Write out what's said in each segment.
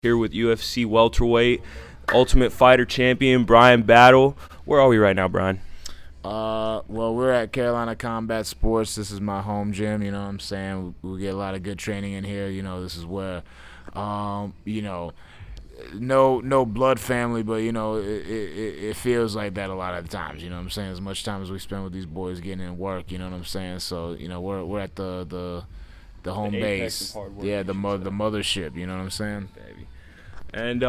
Here with UFC Welterweight, Ultimate Fighter Champion, Bryan Battle. Where are we right now, Bryan? Well, we're at Carolina Combat Sports. This is my home gym, you know what I'm saying? We get a lot of good training in here. This is where, no blood family, but, it feels like that a lot of the times, you know what I'm saying? As much time as we spend with these boys getting in work, you know what I'm saying? So, we're at the home base. Yeah, the mothership, you know what I'm saying? Baby. And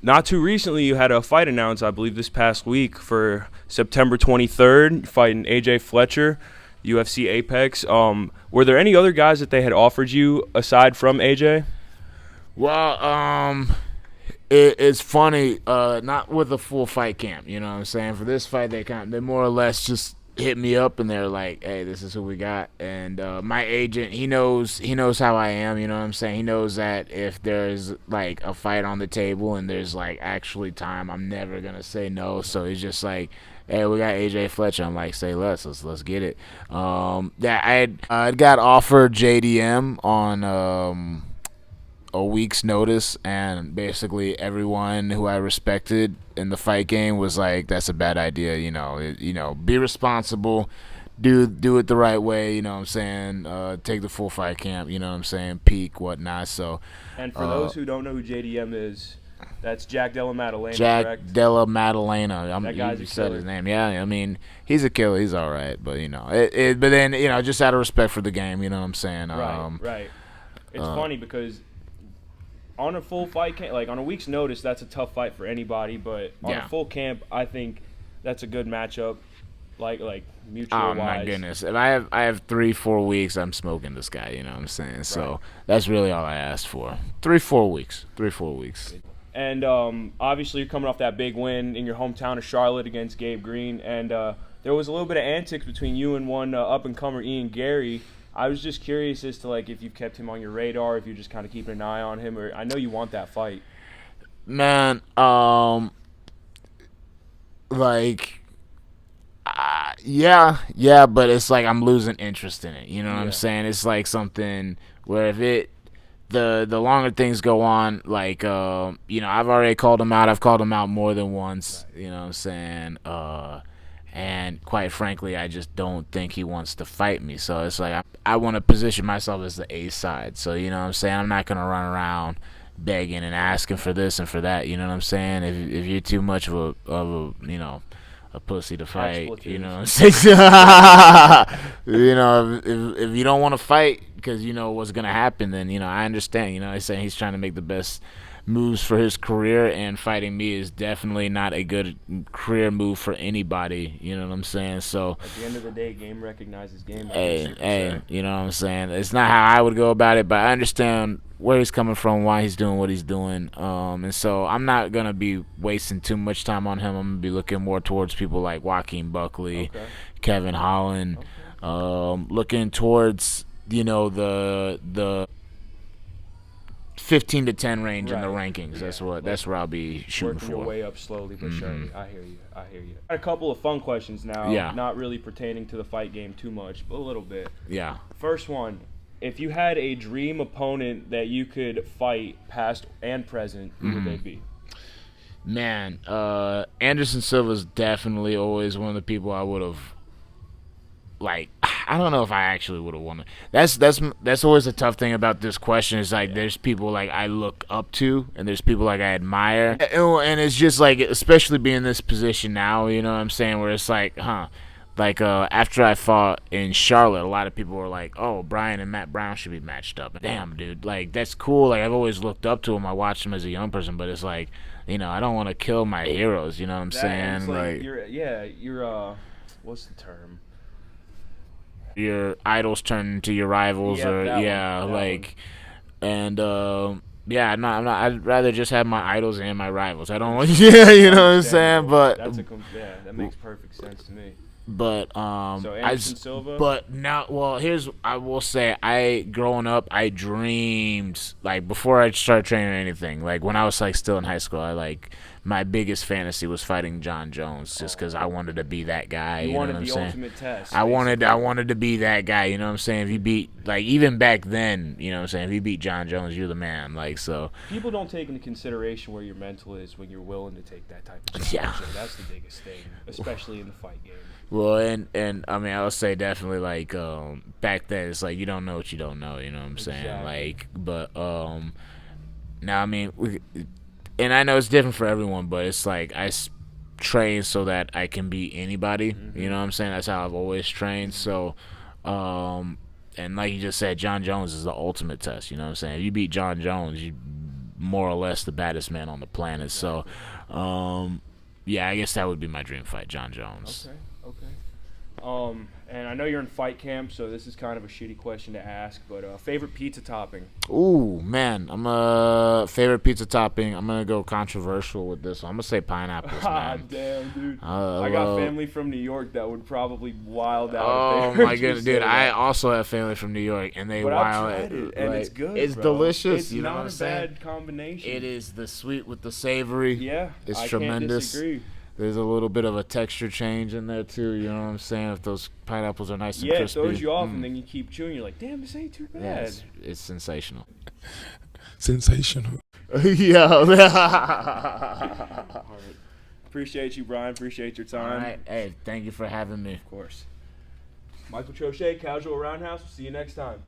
not too recently, you had a fight announced, I believe, this past week for September 23rd, fighting AJ Fletcher, UFC Apex. Were there any other guys that they had offered you aside from AJ? Well, it's funny, not with a full fight camp, you know what I'm saying? For this fight, they more or less just hit me up and they're like, hey, this is who we got. And my agent, he knows how I am, you know what I'm saying? He knows that if there's like a fight on the table and there's like actually time, I'm never gonna say no. So he's just like, hey, we got AJ Fletcher. I'm like, say let's get it. I got offered JDM on a week's notice, and basically everyone who I respected in the fight game was like, that's a bad idea, be responsible, do it the right way, you know what I'm saying, take the full fight camp, you know what I'm saying, peak, whatnot. So, and for those who don't know who JDM is, that's Jack Della Maddalena, Jack correct? Della Maddalena. That guy's you a said killer. his name. Yeah, I mean, he's a killer. He's all right, but but then just out of respect for the game, you know what I'm saying. Right. It's funny because on a full fight camp, like on a week's notice, that's a tough fight for anybody. But on a full camp, I think that's a good matchup, like mutual wise. Oh my goodness! If I have 3-4 weeks, I'm smoking this guy. You know what I'm saying? So that's really all I asked for. 3-4 weeks. 3-4 weeks. And obviously, you're coming off that big win in your hometown of Charlotte against Gabe Green, and there was a little bit of antics between you and one up-and-comer, Ian Gary. I was just curious as to if you've kept him on your radar, if you're just kind of keeping an eye on him, or I know you want that fight. Man, yeah, but it's like I'm losing interest in it. You know what I'm saying? It's like something where if the longer things go on, I've already called him out. I've called him out more than once. You know what I'm saying? And quite frankly, I just don't think he wants to fight me. So it's like I want to position myself as the A side. So, you know what I'm saying? I'm not going to run around begging and asking for this and for that. You know what I'm saying? If you're too much of a pussy to fight, you know what I'm saying? If you don't want to fight because you know what's going to happen, then, I understand. He's saying he's trying to make the best moves for his career, and fighting me is definitely not a good career move for anybody. You know what I'm saying? So at the end of the day, game recognizes game. Hey, you know what I'm saying? It's not how I would go about it, but I understand where he's coming from, why he's doing what he's doing. And so I'm not gonna be wasting too much time on him. I'm gonna be looking more towards people like Joaquin Buckley, Kevin Holland, looking towards the 15 to 10 range in the rankings. That's where I'll be shooting working for. Your way up slowly but surely. I hear you. Got a couple of fun questions now. Yeah. Not really pertaining to the fight game too much, but a little bit. Yeah. First one: if you had a dream opponent that you could fight, past and present, who would they be? Man, Anderson Silva's definitely always one of the people I would have. I don't know if I actually would have won it. That's always a tough thing about this question. Is there's people I look up to, and there's people I admire, and it's just especially being in this position now. You know what I'm saying? Where it's after I fought in Charlotte, a lot of people were like, "Oh, Bryan and Matt Brown should be matched up." Damn, dude, that's cool. I've always looked up to him. I watched him as a young person, but it's I don't want to kill my heroes. You know what I'm saying? You're what's the term? Your idols turn into your rivals, and I'm not. I'd rather just have my idols and my rivals. I don't want, you know what I'm saying. But that makes perfect sense to me. But so Anderson Silva. But now, I will say, growing up, I dreamed before I started training or anything. When I was still in high school, my biggest fantasy was fighting John Jones, just because I wanted to be that guy. You know wanted what I'm the saying? ultimate test. I wanted to be that guy. You know what I'm saying? If you beat, like, even back then, you know what I'm saying? If you beat John Jones, you're the man. Like, so. People don't take into consideration where your mental is when you're willing to take that type of challenge. Yeah. That's the biggest thing, especially in the fight game. Well, and I mean, I would say definitely, like, back then, it's like you don't know what you don't know. You know what I'm saying? Exactly. Like, but now, I mean, and I know it's different for everyone, but it's like train so that I can beat anybody. Mm-hmm. You know what I'm saying? That's how I've always trained. So, and like you just said, John Jones is the ultimate test. You know what I'm saying? If you beat John Jones, you more or less the baddest man on the planet. Exactly. So, yeah, I guess that would be my dream fight, John Jones. Okay. And I know you're in fight camp, so this is kind of a shitty question to ask, but favorite pizza topping? Ooh, man, I'm a favorite pizza topping. I'm gonna go controversial with this one. I'm gonna say pineapples, man. Damn, dude. I got family from New York that would probably wild out. Oh if they my goodness, dude! I that. also have family from New York, and they But wild I've tried it, and like, it's good. It's bro. delicious. It's you know not what I'm a saying? bad combination. It is the sweet with the savory. Yeah, it's I tremendous. Can't disagree. There's a little bit of a texture change in there too. You know what I'm saying? If those pineapples are nice and Yeah, it crispy. throws you off, and then you keep chewing. You're like, damn, this ain't too bad. Yeah, it's sensational. Sensational. Yeah. All right. Appreciate you, Brian. Appreciate your time. All right. Hey, thank you for having me. Of course. Michael Trochet, Casual Roundhouse. We'll see you next time.